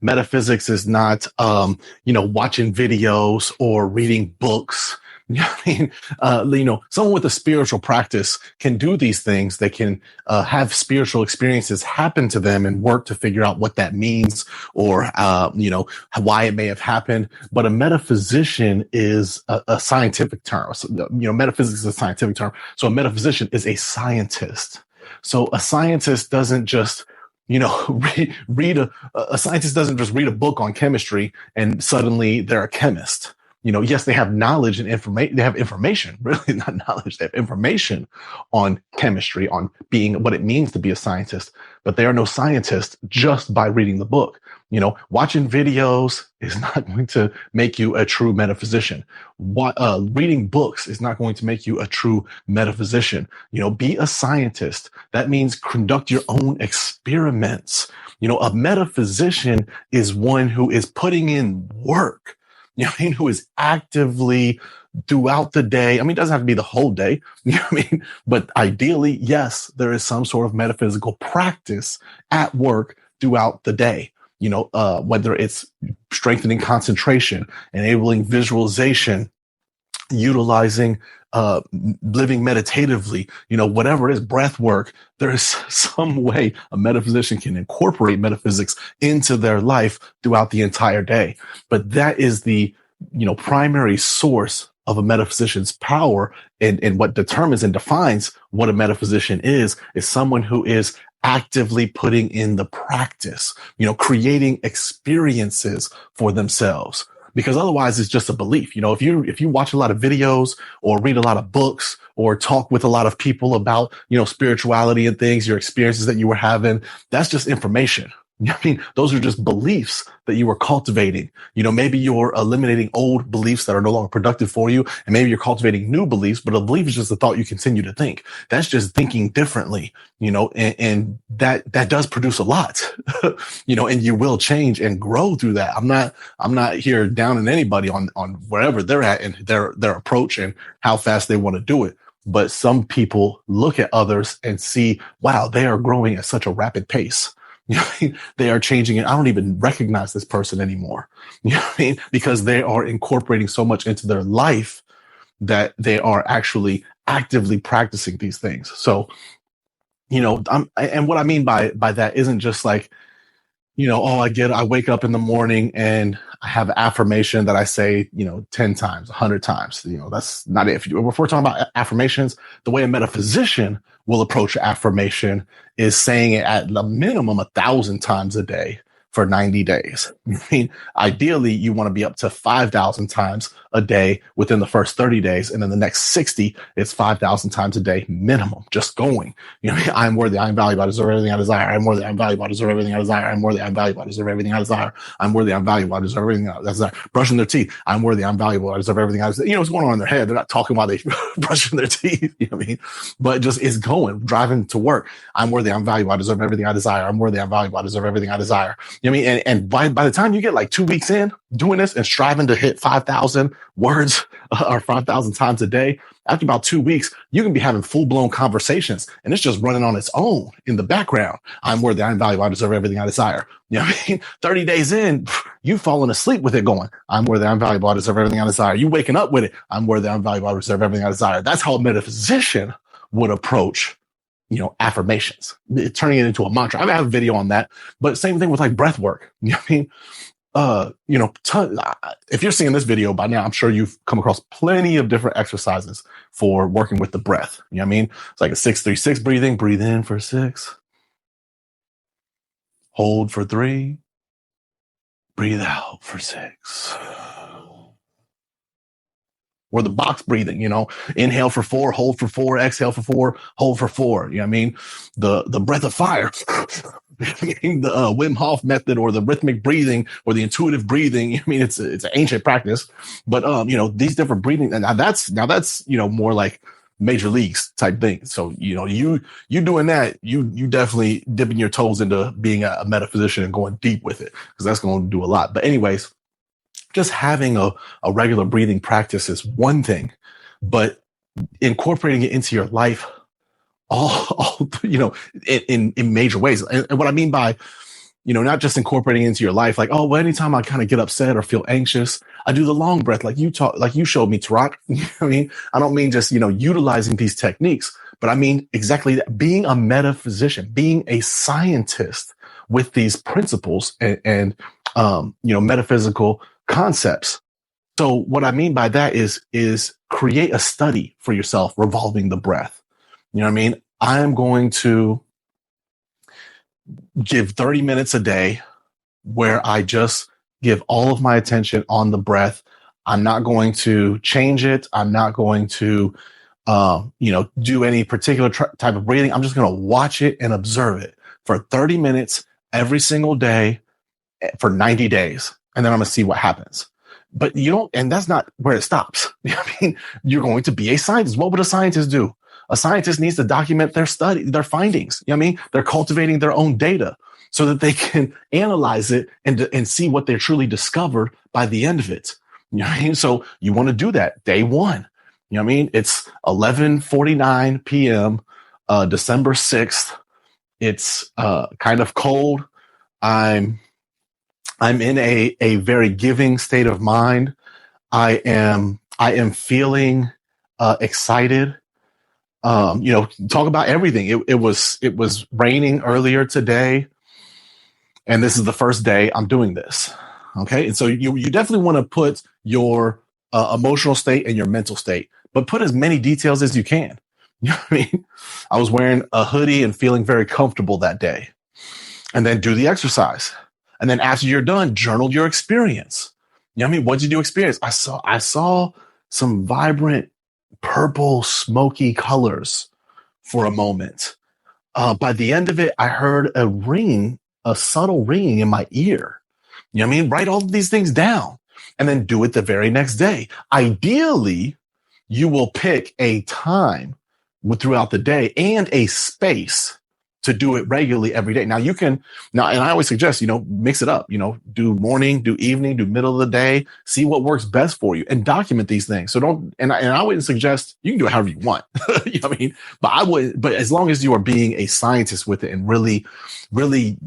metaphysics is not, watching videos or reading books. You know what I mean? Someone with a spiritual practice can do these things. They can have spiritual experiences happen to them and work to figure out what that means or, why it may have happened. But a metaphysician is a scientific term. So, metaphysics is a scientific term. So a metaphysician is a scientist. So a scientist doesn't just a scientist doesn't just read a book on chemistry and suddenly they're a chemist. Yes, they have knowledge and information. They have information, really not knowledge. They have information on chemistry, on being what it means to be a scientist, but they are no scientist just by reading the book. Watching videos is not going to make you a true metaphysician. Reading books is not going to make you a true metaphysician. Be a scientist. That means conduct your own experiments. A metaphysician is one who is putting in work. Who is actively throughout the day. It doesn't have to be the whole day, but ideally, yes, there is some sort of metaphysical practice at work throughout the day. Whether it's strengthening concentration, enabling visualization, utilizing, living meditatively, whatever it is, breath work, there is some way a metaphysician can incorporate metaphysics into their life throughout the entire day. But that is the, primary source of a metaphysician's power, and what determines and defines what a metaphysician is someone who is actively putting in the practice, creating experiences for themselves. Because otherwise it's just a belief. If you watch a lot of videos or read a lot of books or talk with a lot of people about, spirituality and things, your experiences that you were having, that's just information. Those are just beliefs that you were cultivating. Maybe you're eliminating old beliefs that are no longer productive for you. And maybe you're cultivating new beliefs, but a belief is just a thought you continue to think. That's just thinking differently, and that does produce a lot, and you will change and grow through that. I'm not here downing anybody on wherever they're at and their approach and how fast they want to do it. But some people look at others and see, wow, they are growing at such a rapid pace. They are changing it. I don't even recognize this person anymore. Because they are incorporating so much into their life that they are actually actively practicing these things. So, and what I mean by that isn't just like, I wake up in the morning and I have affirmation that I say, 10 times, 100 times. That's not it. If we're talking about affirmations, the way a metaphysician will approach affirmation is saying it at the minimum 1,000 times a day for 90 days. Ideally, you want to be up to 5,000 times a day within the first 30 days. And then the next 60, it's 5,000 times a day minimum, just going. I'm worthy, I'm valuable, I deserve everything I desire. I'm worthy, I'm valuable, I deserve everything I desire. I'm worthy, I'm valuable, I deserve everything I desire. I'm worthy, I'm valuable, I deserve everything I desire. Brushing their teeth, I'm worthy, I'm valuable, I deserve everything I desire. What's going on in their head? They're not talking while they brushing their teeth, But just it's going, driving to work. I'm worthy, I'm valuable, I deserve everything I desire. I'm worthy, I'm valuable, I deserve everything I desire. And by the time you get like 2 weeks in doing this and striving to hit 5,000 words or 5,000 times a day, after about 2 weeks, you can be having full blown conversations and it's just running on its own in the background. I'm worthy, I'm valuable, I deserve everything I desire. 30 days in, you falling asleep with it going, I'm worthy, I'm valuable, I deserve everything I desire. You waking up with it, I'm worthy, I'm valuable, I deserve everything I desire. That's how a metaphysician would approach affirmations, turning it into a mantra. I have a video on that, but same thing with like breath work. If you're seeing this video by now, I'm sure you've come across plenty of different exercises for working with the breath. It's like a 6-3-6 breathing. Breathe in for 6. Hold for 3. Breathe out for 6. Or the box breathing, inhale for 4, hold for 4, exhale for 4, hold for 4. The breath of fire, the Wim Hof method, or the rhythmic breathing, or the intuitive breathing. It's an ancient practice, but these different breathing, and that's more like major leagues type thing. So you doing that, you definitely dipping your toes into being a metaphysician and going deep with it, because that's going to do a lot. But anyways, just having a regular breathing practice is one thing, but incorporating it into your life, all in major ways. And what I mean by, not just incorporating into your life, like, oh, well, anytime I kind of get upset or feel anxious, I do the long breath, like you showed me, Tarak. I mean, I don't mean just, utilizing these techniques, but I mean exactly that, being a metaphysician, being a scientist with these principles and metaphysical concepts. So what I mean by that is create a study for yourself revolving the breath. You know what I mean? I am going to give 30 minutes a day where I just give all of my attention on the breath. I'm not going to change it. I'm not going to, do any particular type of breathing. I'm just going to watch it and observe it for 30 minutes every single day for 90 days. And then I'm going to see what happens. But and that's not where it stops. I mean, you're going to be a scientist. What would a scientist do? A scientist needs to document their findings. You know what I mean? They're cultivating their own data so that they can analyze it and see what they truly discovered by the end of it. You know what I mean? So you want to do that day one. You know what I mean? It's 11:49 p.m., December 6th. It's kind of cold. I'm in a very giving state of mind. I am feeling excited. Talk about everything. It was raining earlier today, and this is the first day I'm doing this. Okay. And so you definitely want to put your emotional state and your mental state, but put as many details as you can. You know what I mean? I was wearing a hoodie and feeling very comfortable that day, and then do the exercise. And then after you're done, journal your experience. You know what I mean? What did you experience? I saw some vibrant purple smoky colors for a moment. By the end of it, I heard a subtle ringing in my ear. You know what I mean? Write all of these things down and then do it the very next day. Ideally, you will pick a time throughout the day and a space to do it regularly every day. Now and I always suggest, mix it up, do morning, do evening, do middle of the day, see what works best for you and document these things. So I wouldn't suggest you can do it however you want, you know what I mean? But as long as you are being a scientist with it and really, really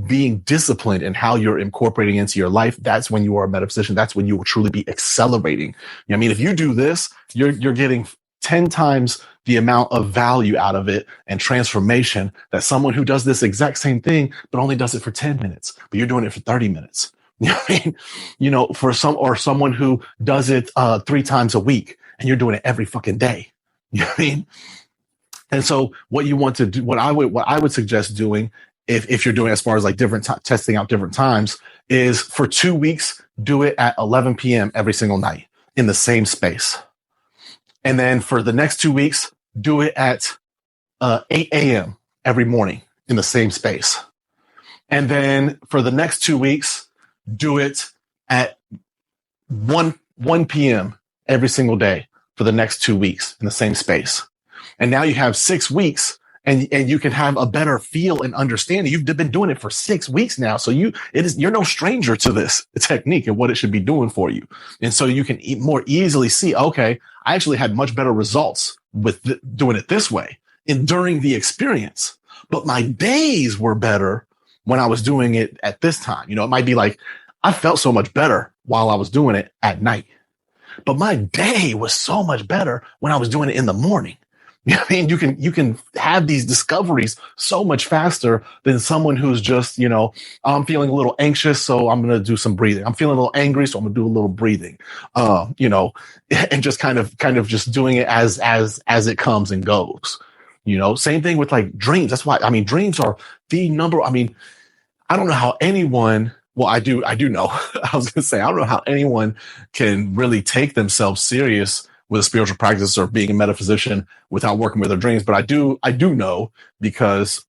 being disciplined in how you're incorporating into your life, that's when you are a metaphysician. That's when you will truly be accelerating. You know what I mean? If you do this, you're getting 10 times the amount of value out of it and transformation that someone who does this exact same thing, but only does it for 10 minutes, but you're doing it for 30 minutes. You know what I mean? For someone who does it 3 times a week and you're doing it every fucking day. You know what I mean? And so what you want to do, what I would suggest doing if you're doing as far as like testing out different times is for 2 weeks, do it at 11 p.m. every single night in the same space. And then for the next 2 weeks, do it at 8 a.m. every morning in the same space. And then for the next 2 weeks, do it at 1 p.m. every single day for the next 2 weeks in the same space. And now you have 6 weeks and you can have a better feel and understanding. You've been doing it for 6 weeks now. So you're no stranger to this technique and what it should be doing for you. And so you can more easily see, okay, I actually had much better results with doing it this way during the experience, but my days were better when I was doing it at this time. It might be like, I felt so much better while I was doing it at night, but my day was so much better when I was doing it in the morning. You know what I mean? You can have these discoveries so much faster than someone who's just, I'm feeling a little anxious, so I'm going to do some breathing. I'm feeling a little angry, so I'm going to do a little breathing. And just kind of just doing it as it comes and goes. Same thing with like dreams. That's why, dreams are the number. I don't know how anyone, well, I do know. I was going to say, I don't know how anyone can really take themselves serious with a spiritual practice or being a metaphysician without working with their dreams. But I do know because,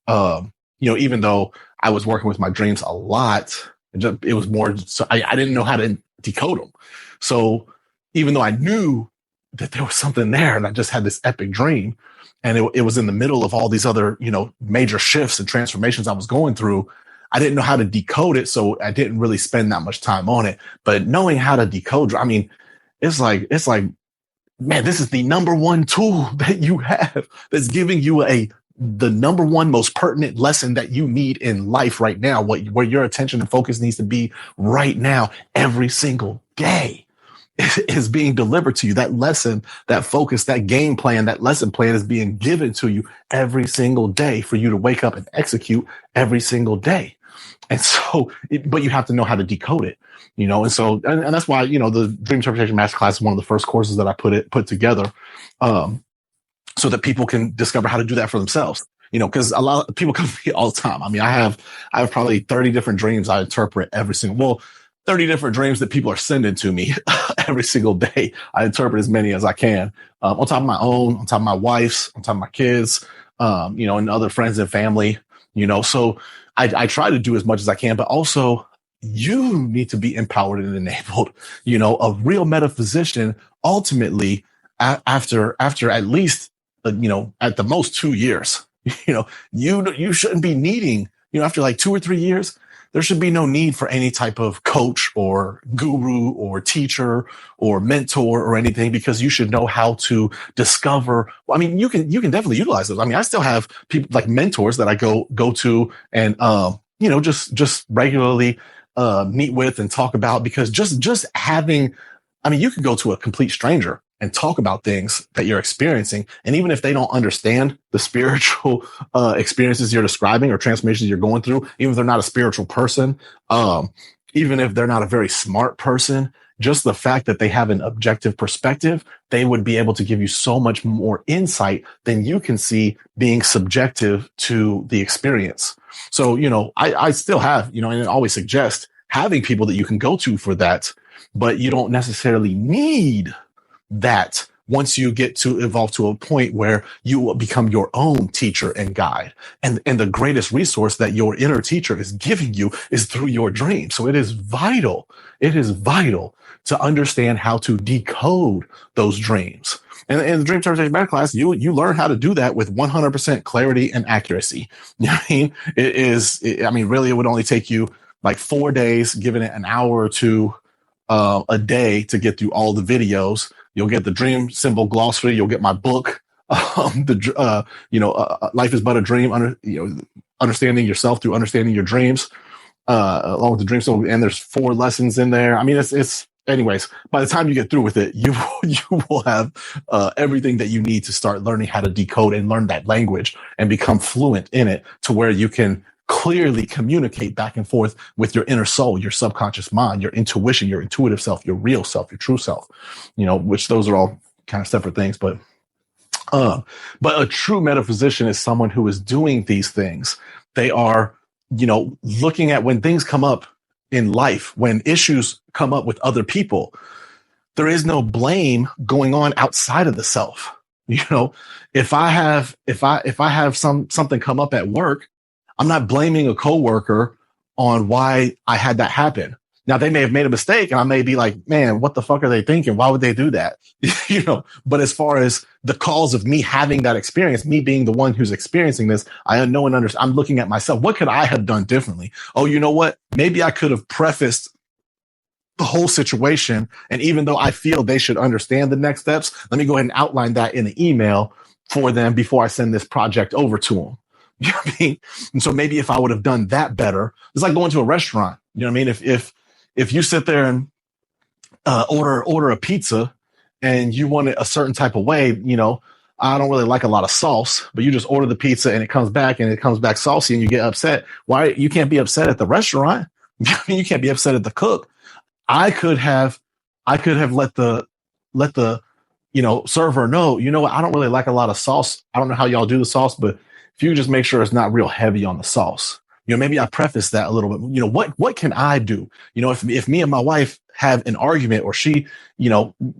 even though I was working with my dreams a lot, it was more, so I didn't know how to decode them. So even though I knew that there was something there and I just had this epic dream and it was in the middle of all these other, major shifts and transformations I was going through, I didn't know how to decode it. So I didn't really spend that much time on it, but knowing how to decode, it's like, man, this is the number one tool that you have that's giving you a the number one most pertinent lesson that you need in life right now, where your attention and focus needs to be right now, every single day, is being delivered to you. That lesson, that focus, that game plan, that lesson plan is being given to you every single day for you to wake up and execute every single day. And so, but you have to know how to decode it, and so, and that's why, the Dream Interpretation Masterclass is one of the first courses that I put together, so that people can discover how to do that for themselves, because a lot of people come to me all the time. I mean, I have probably 30 different dreams I interpret 30 different dreams that people are sending to me every single day. I interpret as many as I can, on top of my own, on top of my wife's, on top of my kids, and other friends and family, so I try to do as much as I can, but also you need to be empowered and enabled. A real metaphysician ultimately, after at least, at the most 2 years, you shouldn't be needing, after like 2 or 3 years, there should be no need for any type of coach or guru or teacher or mentor or anything, because you should know how to discover. I mean, you can definitely utilize those. I mean, I still have people like mentors that I go to and, just regularly, meet with and talk about, because just having, I mean, you could go to a complete stranger and talk about things that you're experiencing. And even if they don't understand the spiritual experiences you're describing or transformations you're going through, even if they're not a spiritual person, even if they're not a very smart person, just the fact that they have an objective perspective, they would be able to give you so much more insight than you can see being subjective to the experience. So, I still have, and I always suggest having people that you can go to for that, but you don't necessarily need that once you get to evolve to a point where you will become your own teacher and guide. And the greatest resource that your inner teacher is giving you is through your dreams. So it is vital to understand how to decode those dreams. And in the Dream Interpretation Masterclass, you learn how to do that with 100% clarity and accuracy. Really, it would only take you like 4 days, giving it an hour or two a day to get through all the videos. You'll get the dream symbol glossary. You'll get my book, Life is But a Dream, understanding yourself through understanding your dreams, along with the dream symbol. And there's 4 lessons in there. I mean, it's anyways, by the time you get through with it, you will have everything that you need to start learning how to decode and learn that language and become fluent in it, to where you can clearly communicate back and forth with your inner soul, your subconscious mind, your intuition, your intuitive self, your real self, your true self, which those are all kind of separate things. But a true metaphysician is someone who is doing these things. They are, looking at when things come up in life, when issues come up with other people, there is no blame going on outside of the self. If I have something come up at work, I'm not blaming a coworker on why I had that happen. Now, they may have made a mistake and I may be like, man, what the fuck are they thinking? Why would they do that? But as far as the cause of me having that experience, me being the one who's experiencing this, I know and understand. I'm looking at myself. What could I have done differently? Oh, you know what? Maybe I could have prefaced the whole situation. And even though I feel they should understand the next steps, let me go ahead and outline that in an email for them before I send this project over to them. You know what I mean? And so maybe if I would have done that better, it's like going to a restaurant. You know what I mean? If you sit there and order a pizza and you want it a certain type of way, I don't really like a lot of sauce, but you just order the pizza and it comes back saucy and you get upset. Why? You can't be upset at the restaurant. You can't be upset at the cook. I could have let the server know, I don't really like a lot of sauce. I don't know how y'all do the sauce, but if you just make sure it's not real heavy on the sauce, maybe I preface that a little bit. What can I do? If me and my wife have an argument, or she,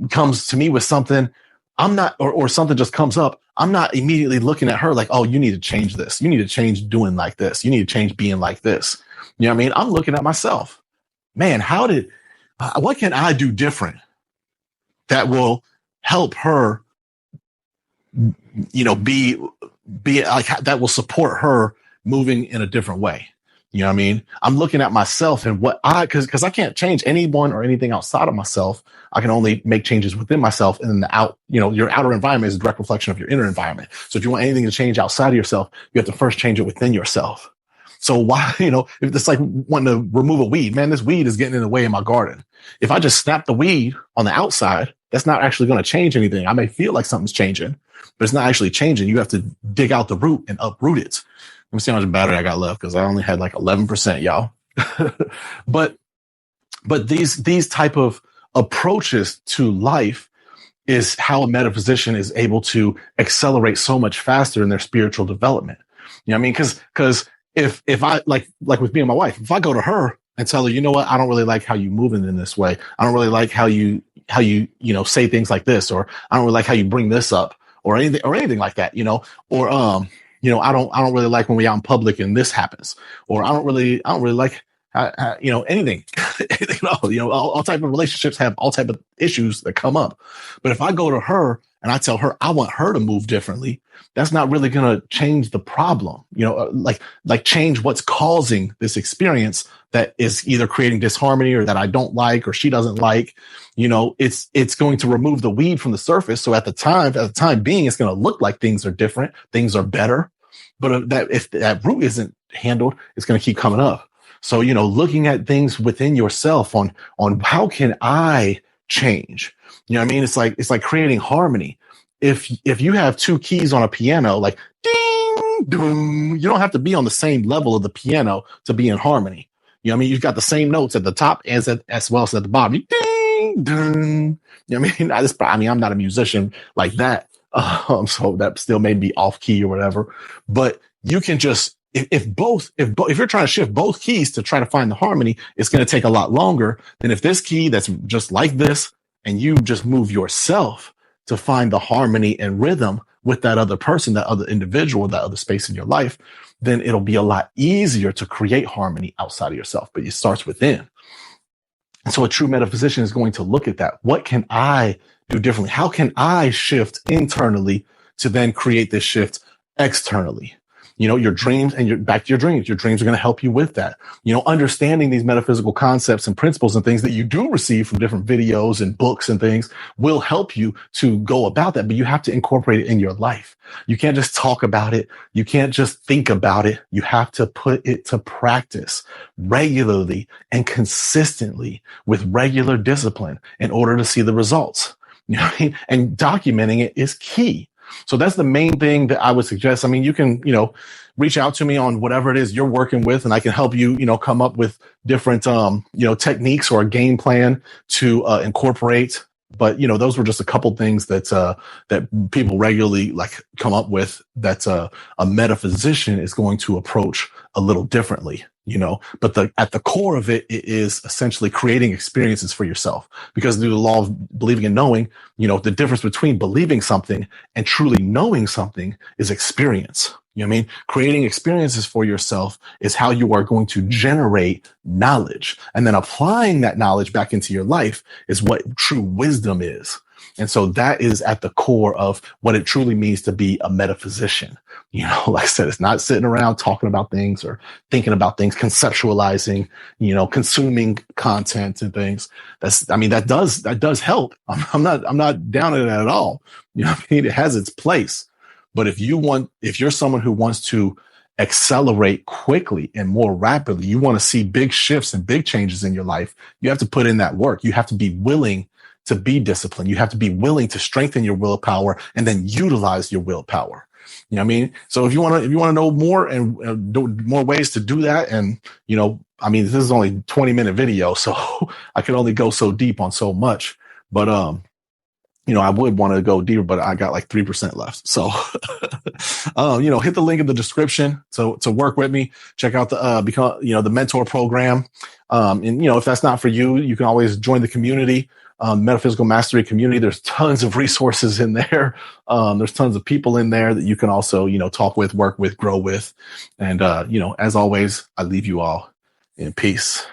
comes to me with something, I'm not, or something just comes up, I'm not immediately looking at her like, oh, you need to change this. You need to change doing like this. You need to change being like this. You know what I mean? I'm looking at myself. Man, what can I do different that will help her, be like, that will support her moving in a different way? You know what I mean? I'm looking at myself and because I can't change anyone or anything outside of myself. I can only make changes within myself, and then your outer environment is a direct reflection of your inner environment. So if you want anything to change outside of yourself, you have to first change it within yourself. So why, if it's like wanting to remove a weed, man, this weed is getting in the way of my garden. If I just snap the weed on the outside, that's not actually going to change anything. I may feel like something's changing, but it's not actually changing. You have to dig out the root and uproot it. Let me see how much battery I got left, because I only had like 11%, y'all. but these type of approaches to life is how a metaphysician is able to accelerate so much faster in their spiritual development. You know what I mean? Because if I like with me and my wife, if I go to her and tell her, you know what, I don't really like how you moving in this way. I don't really like how you say things like this, or I don't really like how you bring this up, or anything like that, or I don't really like when we out in public and this happens, or I don't really like anything, anything at all. All type of relationships have all type of issues that come up. But if I go to her and I tell her I want her to move differently, that's not really going to change the problem, like change what's causing this experience that is either creating disharmony or that I don't like or she doesn't like. It's going to remove the weed from the surface. So at the time being, it's going to look like things are different, things are better. But if that root isn't handled, it's going to keep coming up. So, looking at things within yourself on how can I change? You know what I mean? It's like creating harmony. If you have two keys on a piano, like ding, dong, you don't have to be on the same level of the piano to be in harmony. You know what I mean? You've got the same notes at the top as well as at the bottom. Ding, dong. You know what I mean? I'm not a musician like that. So that still may be off key or whatever, but you can just, if you're trying to shift both keys to try to find the harmony, it's going to take a lot longer than if this key that's just like this, and you just move yourself to find the harmony and rhythm with that other person, that other individual, that other space in your life, then it'll be a lot easier to create harmony outside of yourself, but it starts within. And so a true metaphysician is going to look at that. What can I do differently? How can I shift internally to then create this shift externally? Your dreams, and back to your dreams. Your dreams are going to help you with that. Understanding these metaphysical concepts and principles and things that you do receive from different videos and books and things will help you to go about that, but you have to incorporate it in your life. You can't just talk about it. You can't just think about it. You have to put it to practice regularly and consistently with regular discipline in order to see the results. You know what I mean? And documenting it is key. So that's the main thing that I would suggest. I mean, you can, reach out to me on whatever it is you're working with, and I can help you, come up with different, techniques or a game plan to incorporate. But, those were just a couple things that people regularly come up with that a metaphysician is going to approach a little differently. But at the core of it is essentially creating experiences for yourself, because through the law of believing and knowing, the difference between believing something and truly knowing something is experience. You know what I mean? Creating experiences for yourself is how you are going to generate knowledge, and then applying that knowledge back into your life is what true wisdom is. And so that is at the core of what it truly means to be a metaphysician. Like I said, it's not sitting around talking about things or thinking about things, conceptualizing, consuming content and things. That does help. I'm not down on it at all. You know what I mean? It has its place. But if you're someone who wants to accelerate quickly and more rapidly, you want to see big shifts and big changes in your life, you have to put in that work. You have to be willing to be disciplined. You have to be willing to strengthen your willpower and then utilize your willpower. You know what I mean? So if you want to know more and more ways to do that, and, this is only 20-minute video, so I can only go so deep on so much, but, I would want to go deeper, but I got like 3% left. So, hit the link in the description to work with me. Check out the mentor program. And if that's not for you, you can always join the community. Metaphysical Mastery community. There's tons of resources in there. There's tons of people in there that you can also, talk with, work with, grow with. And, as always, I leave you all in peace.